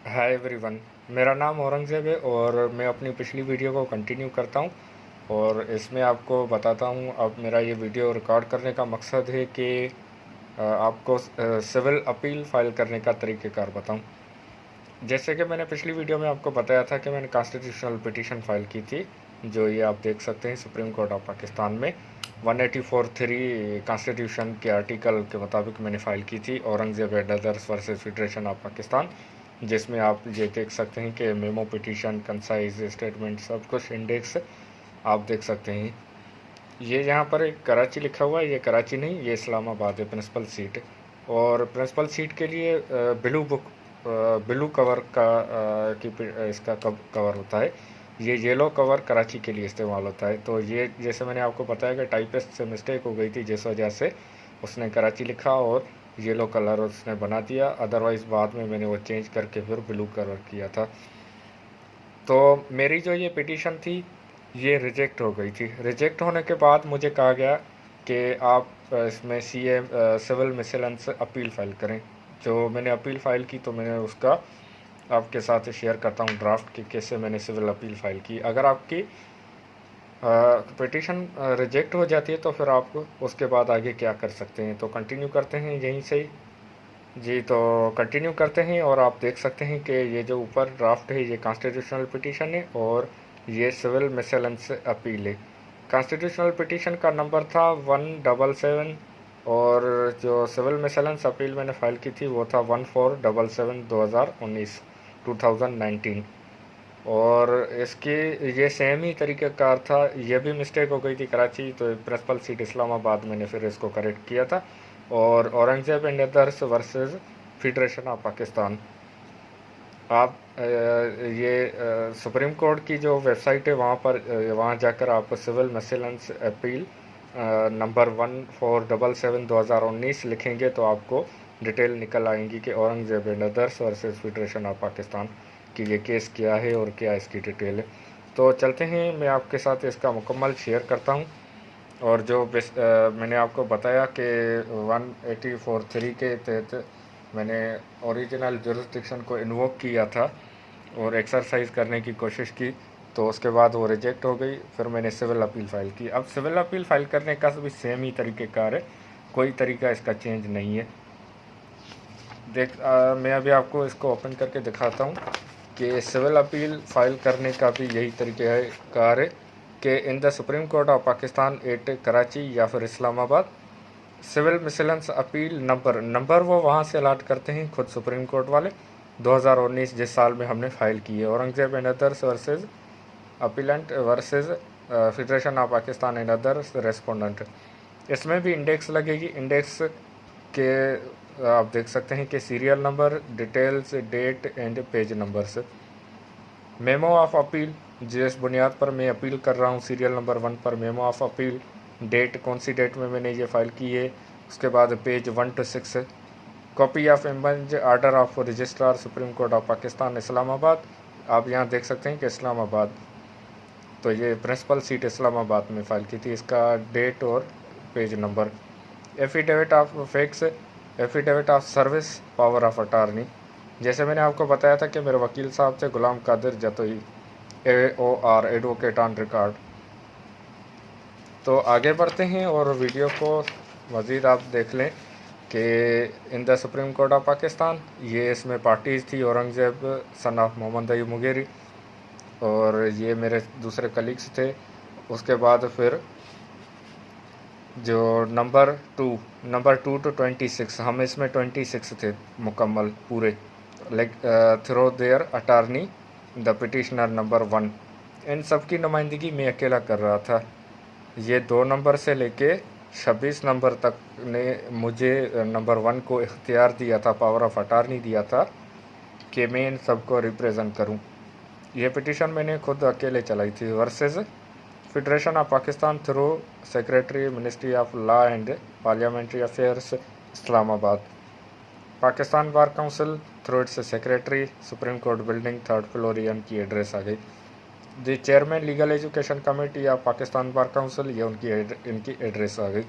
Hi everyone. मेरा नाम औरंगज़ेब है और मैं अपनी पिछली वीडियो को कंटिन्यू करता हूँ और इसमें आपको बताता हूँ। अब मेरा ये वीडियो रिकॉर्ड करने का मकसद है कि आपको सिविल अपील फ़ाइल करने का तरीक़ेकार बताऊँ। जैसे कि मैंने पिछली वीडियो में आपको बताया था कि मैंने कॉन्स्टिट्यूशनल पिटीशन फ़ाइल की थी, जो ये आप देख सकते हैं सुप्रीम कोर्ट ऑफ पाकिस्तान में 184(3) कॉन्स्टिट्यूशन के आर्टिकल के मुताबिक मैंने फ़ाइल की थी, Aurangzeb and others versus federation of Pakistan, जिसमें आप ये देख सकते हैं कि मेमो पिटीशन, कंसाइज स्टेटमेंट, सब कुछ इंडेक्स आप देख सकते हैं। ये यहाँ पर एक कराची लिखा हुआ है, ये कराची नहीं, ये इस्लामाबाद है प्रिंसिपल सीट। और प्रिंसिपल सीट के लिए ब्लू कवर का इसका कवर होता है। ये येलो कवर कराची के लिए इस्तेमाल होता है। तो ये जैसे मैंने आपको बताया कि टाइपिस्ट से मिस्टेक हो गई थी, जिस वजह से उसने कराची लिखा और येलो कलर उसने बना दिया। अदरवाइज़ बाद में मैंने वो चेंज करके फिर ब्लू कलर किया था। तो मेरी जो ये पिटीशन थी ये रिजेक्ट हो गई थी। रिजेक्ट होने के बाद मुझे कहा गया कि आप इसमें सिविल मिसलेंस अपील फ़ाइल करें। जो मैंने अपील फ़ाइल की तो मैंने उसका आपके साथ शेयर करता हूँ ड्राफ्ट कि कैसे मैंने सिविल अपील फ़ाइल की। अगर आपकी पिटीशन रिजेक्ट हो जाती है तो फिर आप उसके बाद आगे क्या कर सकते हैं। तो कंटिन्यू करते हैं यहीं से जी। तो कंटिन्यू करते हैं और आप देख सकते हैं कि ये जो ऊपर ड्राफ्ट है ये कॉन्स्टिट्यूशनल पिटीशन है और ये सिविल मिसलेंस अपील है। कॉन्स्टिट्यूशनल पिटीशन का नंबर था 177 और जो सिविल मिसलेंस अपील मैंने फ़ाइल की थी वो था 1477 2019। और इसकी ये सेम ही तरीक़ेकार था। ये भी मिस्टेक हो गई थी कराची, तो प्रिंसिपल सीट इस्लामाबाद मैंने फिर इसको करेक्ट किया था। और Aurangzeb and others versus federation of Pakistan, आप ये सुप्रीम कोर्ट की जो वेबसाइट है वहाँ जाकर आप सिविल मिसलेंस अपील नंबर 1477 2019 लिखेंगे तो आपको डिटेल निकल आएंगी कि Aurangzeb and others versus federation of Pakistan कि ये केस क्या है और क्या इसकी डिटेल है। तो चलते हैं, मैं आपके साथ इसका मुकम्मल शेयर करता हूँ। और जो मैंने आपको बताया कि 184(3) के तहत मैंने ओरिजिनल जुरिस्डिक्शन को इन्वोक किया था और एक्सरसाइज करने की कोशिश की, तो उसके बाद वो रिजेक्ट हो गई। फिर मैंने सिविल अपील फ़ाइल की। अब सिविल अपील फ़ाइल करने का भी सेम ही तरीक़ेकार है, कोई तरीका इसका चेंज नहीं है। मैं अभी आपको इसको ओपन करके दिखाता हूँ कि सिविल अपील फ़ाइल करने का भी यही तरीक़ेकार है कि in the supreme court of Pakistan at Karachi या फिर Islamabad civil miscellaneous appeal number वो वहाँ से अलाट करते हैं खुद सुप्रीम कोर्ट वाले। 2019 जिस साल में हमने फ़ाइल की है, Aurangzeb and others versus appellate versus federation of Pakistan and others respondent, इसमें भी इंडेक्स लगेगी। इंडेक्स के आप देख सकते हैं कि serial number, details, date and page numbers. Memo of appeal, जिस बुनियाद पर मैं अपील कर रहा हूँ, सीरियल नंबर 1 पर मेमो ऑफ अपील, डेट कौन सी डेट में मैंने ये फ़ाइल की है, उसके बाद page 1 to 6। Copy of image order of registrar supreme court of Pakistan Islamabad, आप यहाँ देख सकते हैं कि इस्लामाबाद, तो ये प्रिंसिपल सीट इस्लामाबाद में फ़ाइल की थी, इसका डेट और page number. Affidavit of fax, affidavit of service, power of attorney, जैसे मैंने आपको बताया था कि मेरे वकील साहब थे Ghulam Qadir Jatoi, AOR, advocate on record. तो आगे बढ़ते हैं और वीडियो को मज़ीद आप देख लें कि in the supreme court of Pakistan, ये इसमें पार्टीज़ थी Aurangzeb son of Mohammad Ayub Mugeri और ये मेरे दूसरे कलीग्स थे। उसके बाद फिर जो नंबर 2 to 26, हम इसमें 26 थे मुकम्मल पूरे, like through their attorney the petitioner number 1, इन सब की नुमाइंदगी मैं अकेला कर रहा था। ये 2 नंबर से लेके 26 नंबर तक ने मुझे नंबर 1 को इख्तियार दिया था, पावर ऑफ अटारनी दिया था कि मैं इन सब को रिप्रेजेंट करूं। ये पिटिशन मैंने खुद अकेले चलाई थी versus federation of Pakistan through secretary ministry of law and parliamentary affairs Islamabad, Pakistan bar council through its secretary, supreme court building 3rd floor, की एड्रेस आ गई। The chairman legal education committee of Pakistan bar council, ये इनकी एड्रेस आ गई।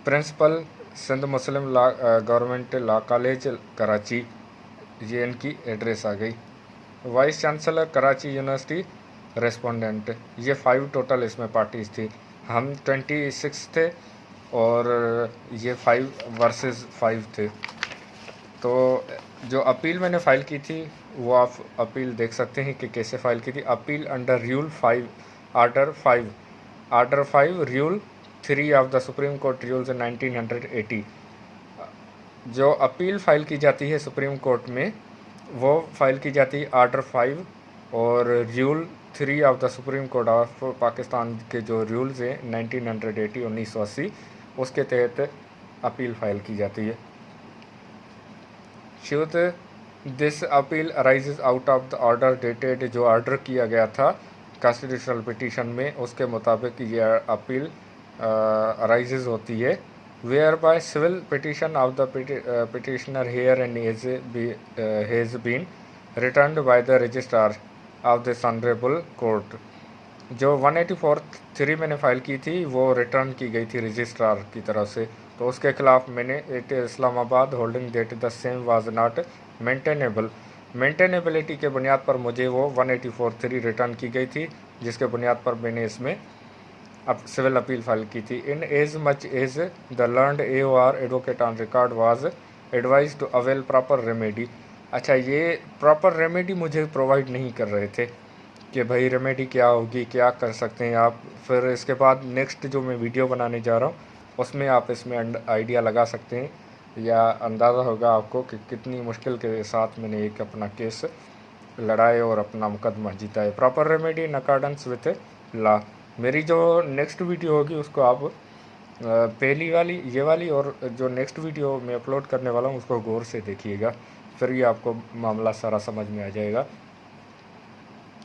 Principal Sindh Muslim law government law college Karachi, ये इनकी address आ गई। Vice chancellor Karachi university respondent, ये 5 टोटल इसमें पार्टीज़ थी। हम 26 थे और ये 5 वर्सेस 5 थे। तो जो अपील मैंने फ़ाइल की थी वो आप अपील देख सकते हैं कि कैसे फ़ाइल की थी। Appeal under rule 5 order 5 rule 3 of the supreme court rules 1980। जो अपील फ़ाइल की जाती है सुप्रीम कोर्ट में वो फ़ाइल की जाती है आर्डर 5 और rule 3 of the supreme court of Pakistan के जो रूल्स हैं 1980 1980 उसके तहत अपील फ़ाइल की जाती है। शुद्ध this appeal arises out of the order dated, जो ऑर्डर किया गया था कॉन्स्टिट्यूशनल पिटीशन में उसके मुताबिक ये अपील अराइजेज होती है। Whereby civil petition of the petitioner here and has been returned by the registrar of this honourable court. जो 184(3) मैंने फ़ाइल की थी वो रिटर्न की गई थी रजिस्ट्रार की तरफ से, तो उसके खिलाफ मैंने it Islamabad holding that the same was not maintainability के बुनियाद पर मुझे वो 184(3) रिटर्न की गई थी, जिसके बुनियाद पर मैंने इसमें अब सिविल अपील फाइल की थी। In as much as the learned AOR advocate on record was advise to avail proper remedy. अच्छा, ये प्रॉपर रेमेडी मुझे प्रोवाइड नहीं कर रहे थे कि भाई रेमेडी क्या होगी, क्या कर सकते हैं आप। फिर इसके बाद नेक्स्ट जो मैं वीडियो बनाने जा रहा हूँ उसमें आप इसमें आइडिया लगा सकते हैं या अंदाज़ा होगा आपको कि कितनी मुश्किल के साथ मैंने एक अपना केस लड़ाए और अपना मुकदमा जीता है। Proper remedy in accordance with law. मेरी जो नेक्स्ट वीडियो होगी उसको आप पहली वाली ये वाली और जो नेक्स्ट वीडियो मैं अपलोड करने वाला हूँ उसको गौर से देखिएगा, फिर ये आपको मामला सारा समझ में आ जाएगा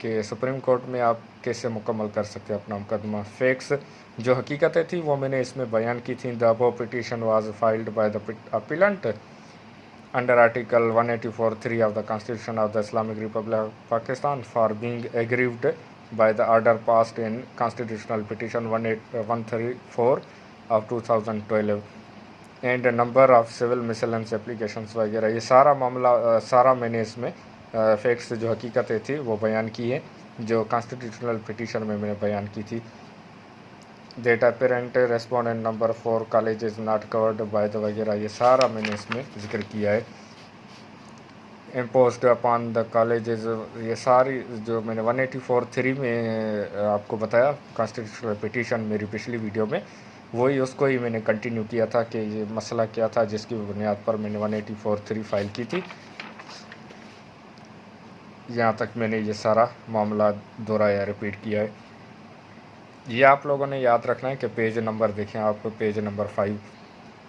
कि सुप्रीम कोर्ट में आप कैसे मुकम्मल कर सकते हैं अपना मुकदमा। फैक्ट्स जो हकीकतें थी वो मैंने इसमें बयान की थी। The above petition was filed by the appellate under article 184(3) of the constitution of the Islamic Republic of Pakistan for being aggrieved by the order passed in constitutional petition 134 of 2012 and a number of civil miscellaneous applications वगैरह। ये सारा मामला सारा मैंने इसमें facts जो हकीकतें थी वो बयान की है जो कॉन्स्टिट्यूशनल पिटीशन में मैंने बयान की थी। That apparent respondent number 4 college is not covered by the वगैरह, ये सारा मैंने इसमें जिक्र किया है। इम्पोज्ड अपॉन द कॉलेजेस, ये सारी जो मैंने 184(3) में आपको बताया कॉन्स्टिट्यूशनल पिटीशन मेरी पिछली वीडियो में, वही उसको ही मैंने कंटिन्यू किया था कि ये मसला क्या था जिसकी बुनियाद पर मैंने 184(3) फाइल की थी। यहाँ तक मैंने ये सारा मामला दोहराया, रिपीट किया है। ये आप लोगों ने याद रखना है कि पेज नंबर देखें आप, पेज नंबर 5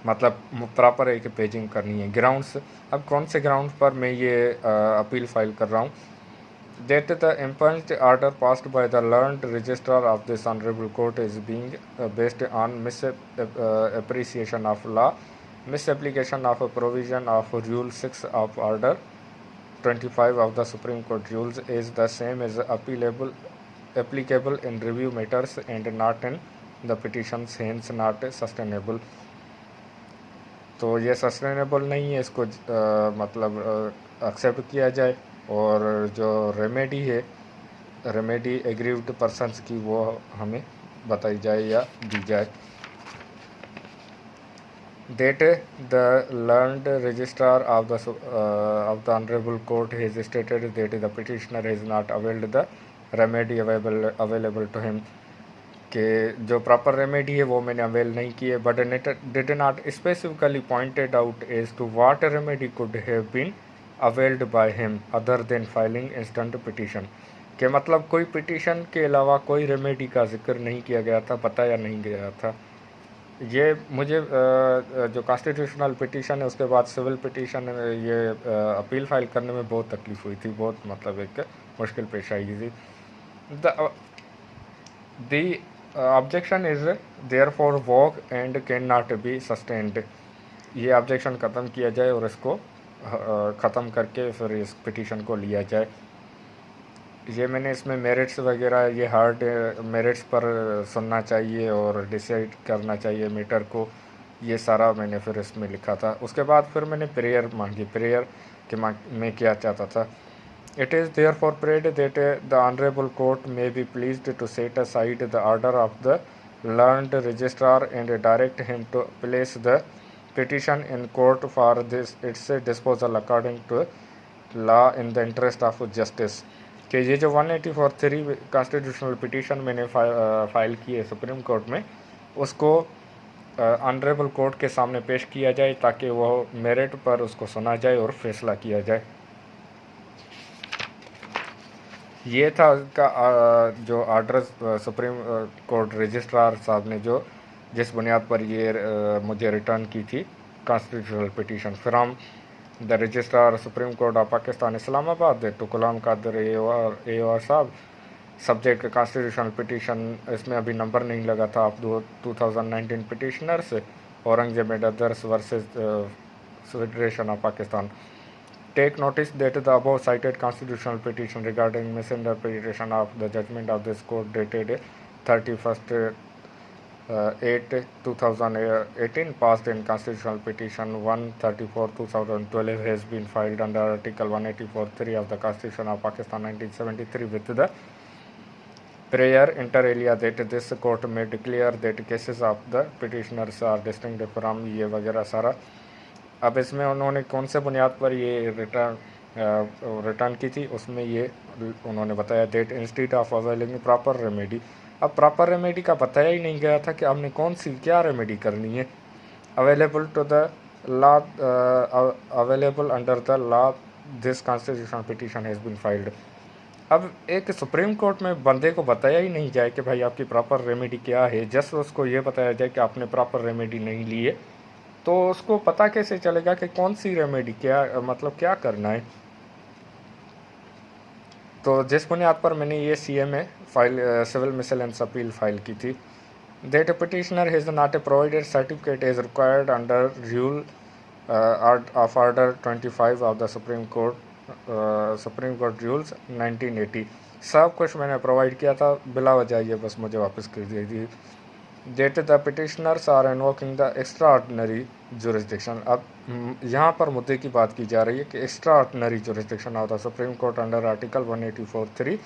मतलब प्रॉपर एक पेजिंग करनी है। ग्राउंड्स, अब कौन से ग्राउंड पर मैं ये अपील फाइल कर रहा हूँ। That the impugned order passed by the learned registrar of this honourable court is being based on misappreciation of law, misapplication of provision of rule 6 of order 25 of the supreme court rules is the same is applicable in review matters and not in the petitions, hence not sustainable। तो ये sustainable नहीं है, इसको मतलब accept किया जाए और जो रेमेडी है, रेमेडी एग्रीव्ड पर्सनस की वो हमें बताई जाए या दी जाए। That the learned registrar of the honorable court has stated that the petitioner has not availed the remedy available to him, कि जो प्रॉपर रेमेडी है वो मैंने अवेल नहीं की है। But did not specifically pointed out as to what remedy could have been availed by him other than filing instant petition, के मतलब कोई पिटीशन के अलावा कोई रेमेडी का जिक्र नहीं किया गया था, बताया नहीं गया था। ये मुझे जो कॉन्स्टिट्यूशनल पिटीशन है उसके बाद सिविल पिटीशन ये अपील फाइल करने में बहुत तकलीफ़ हुई थी, बहुत मतलब एक मुश्किल पेश आई थी। The objection is therefore weak and can not be sustained. ये ऑब्जेक्शन ख़त्म किया जाए और इसको ख़त्म करके फिर इस पिटीशन को लिया जाए। ये मैंने इसमें मेरिट्स वगैरह ये हार्ड मेरिट्स पर सुनना चाहिए और डिसाइड करना चाहिए मैटर को, ये सारा मैंने फिर इसमें लिखा था। उसके बाद फिर मैंने प्रेयर मांगी। प्रेयर के मैं क्या चाहता था, it is therefore prayed that the honourable court may be pleased to set aside the order of the learned registrar and direct him to place the petition in court for its disposal according to law in the interest of justice। कि ये जो 184(3) constitutional petition मैंने file की है supreme court में, उसको honourable court के सामने पेश किया जाए ताकि वो मेरिट पर उसको सुना जाए और फैसला किया जाए। ये था उसका जो ऑर्डर सुप्रीम कोर्ट रजिस्ट्रार साहब ने जो जिस बुनियाद पर ये मुझे रिटर्न की थी constitutional petition from the registrar supreme court of Pakistan Islamabad to Ghulam Qadir AOR साहब, सब्जेक्ट कॉन्स्टिट्यूशनल पिटीशन। इसमें अभी नंबर नहीं लगा था। आप 2019 petitioners Aurangzeb and others versus federation of Pakistan. Take notice that the above cited constitutional petition regarding misinterpretation of the judgment of this court dated 31st 8/2018 passed in constitutional petition 134/2012 has been filed under article 184(3) of the Constitution of Pakistan 1973 with the prayer inter alia that this court may declare that cases of the petitioners are distinct from ये वगैरह सारा। अब इसमें उन्होंने कौन से बुनियाद पर ये रिटर्न की थी, उसमें ये उन्होंने बताया that instead of availing proper remedy. अब प्रॉपर रेमेडी का बताया ही नहीं गया था कि आपने कौन सी क्या रेमेडी करनी है। Available to the law, available under the law this constitutional petition has been filed. अब एक सुप्रीम कोर्ट में बंदे को बताया ही नहीं जाए कि भाई आपकी प्रॉपर रेमेडी क्या है, जस्ट उसको ये बताया जाए कि आपने प्रॉपर रेमेडी नहीं ली है, तो उसको पता कैसे चलेगा कि कौन सी रेमेडी क्या मतलब क्या करना है। तो जिस बुनियाद पर मैंने ये CMA file civil miscellaneous appeal file की थी, that petitioner has not provided certificate as required under rule of order 25 of the supreme court rules 1980। सब कुछ मैंने प्रोवाइड किया था, बिला वजह ये बस मुझे वापस कर दी थी। That the petitioners are invoking the extraordinary jurisdiction। अब यहाँ पर मुद्दे की बात की जा रही है कि extraordinary jurisdiction of the Supreme Court under Article 184(3)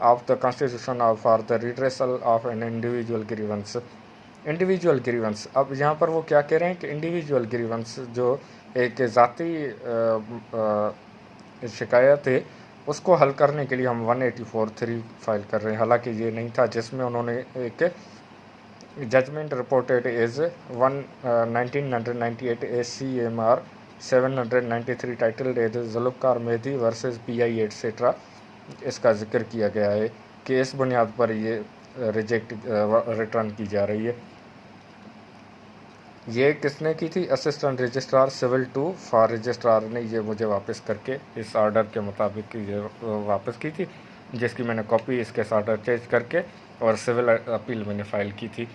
of the Constitution for the redressal of an individual grievance। Individual grievance, अब यहाँ पर वो क्या कह रहे हैं कि इंडिविजुअल ग्रीवेंस जो एक ज़ाती शिकायत है उसको हल करने के लिए हम 184(3) फाइल कर रहे हैं। हालांकि ये नहीं था जिसमें उन्होंने एक judgment reported is 1998 ACMR 793 titled as Zulfiqar Mehdi versus PI etc। इसका जिक्र किया गया है कि इस बुनियाद पर ये रिटर्न की जा रही है। ये किसने की थी? Assistant registrar civil 2 for registrar ने ये मुझे वापस करके इस ऑर्डर के मुताबिक ये वापस की थी, जिसकी मैंने कॉपी इसके साथ अटैच करके और सिविल अपील मैंने फ़ाइल की थी।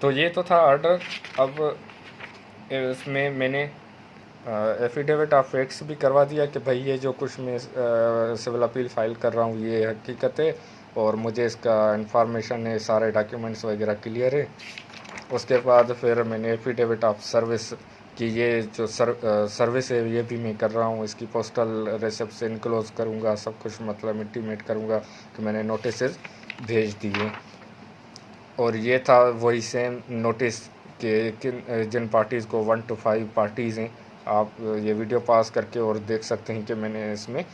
तो ये तो था ऑर्डर। अब इसमें मैंने एफिडेविट ऑफ फैक्ट्स भी करवा दिया कि भाई ये जो कुछ मैं सिविल अपील फ़ाइल कर रहा हूँ ये हकीकत है और मुझे इसका इंफॉर्मेशन है, सारे डॉक्यूमेंट्स वगैरह क्लियर है। उसके बाद फिर मैंने एफिडेविट ऑफ सर्विस कि ये जो सर्विस है ये भी मैं कर रहा हूँ, इसकी पोस्टल रिसिप्ट से इनक्लोज करूँगा, सब कुछ मतलब इंटीमेट करूँगा कि मैंने नोटिस भेज दिए। और ये था वही सेम नोटिस कि जिन पार्टीज़ को 1 to 5 पार्टीज़ हैं, आप ये वीडियो पास करके और देख सकते हैं कि मैंने इसमें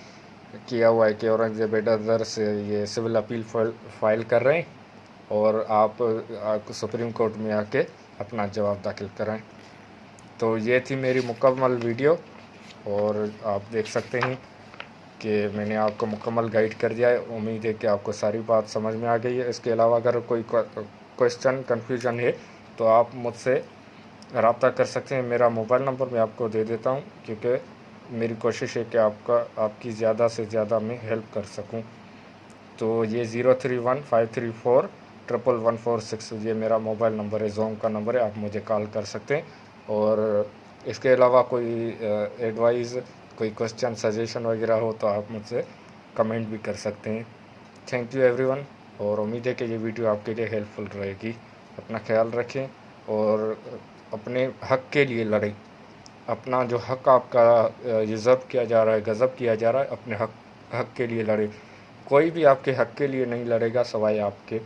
किया हुआ है कि औरंगजेब एंड अदर्स ये सिविल अपील फाइल कर रहे हैं और आप सुप्रीम कोर्ट में आके अपना जवाब दाखिल कराएं। तो ये थी मेरी मुकम्मल वीडियो और आप देख सकते हैं कि मैंने आपको मुकम्मल गाइड कर दिया है। उम्मीद है कि आपको सारी बात समझ में आ गई है। इसके अलावा अगर कोई क्वेश्चन कन्फ्यूजन है तो आप मुझसे रब्ता कर सकते हैं। मेरा मोबाइल नंबर मैं आपको दे देता हूं, क्योंकि मेरी कोशिश है कि आपकी ज़्यादा से ज़्यादा मैं हेल्प कर सकूं। तो ये 0315341146 ये मेरा मोबाइल नंबर है, जोम का नंबर है, आप मुझे कॉल कर सकते हैं। और इसके अलावा कोई एडवाइस, कोई क्वेश्चन, सजेशन वगैरह हो तो आप मुझसे कमेंट भी कर सकते हैं। थैंक यू एवरीवन, और उम्मीद है कि ये वीडियो आपके लिए हेल्पफुल रहेगी। अपना ख्याल रखें और अपने हक के लिए लड़ें, अपना जो हक आपका रिज़र्व किया जा रहा है, गज़ब किया जा रहा है, अपने हक के लिए लड़ें। कोई भी आपके हक के लिए नहीं लड़ेगा सवाए आपके।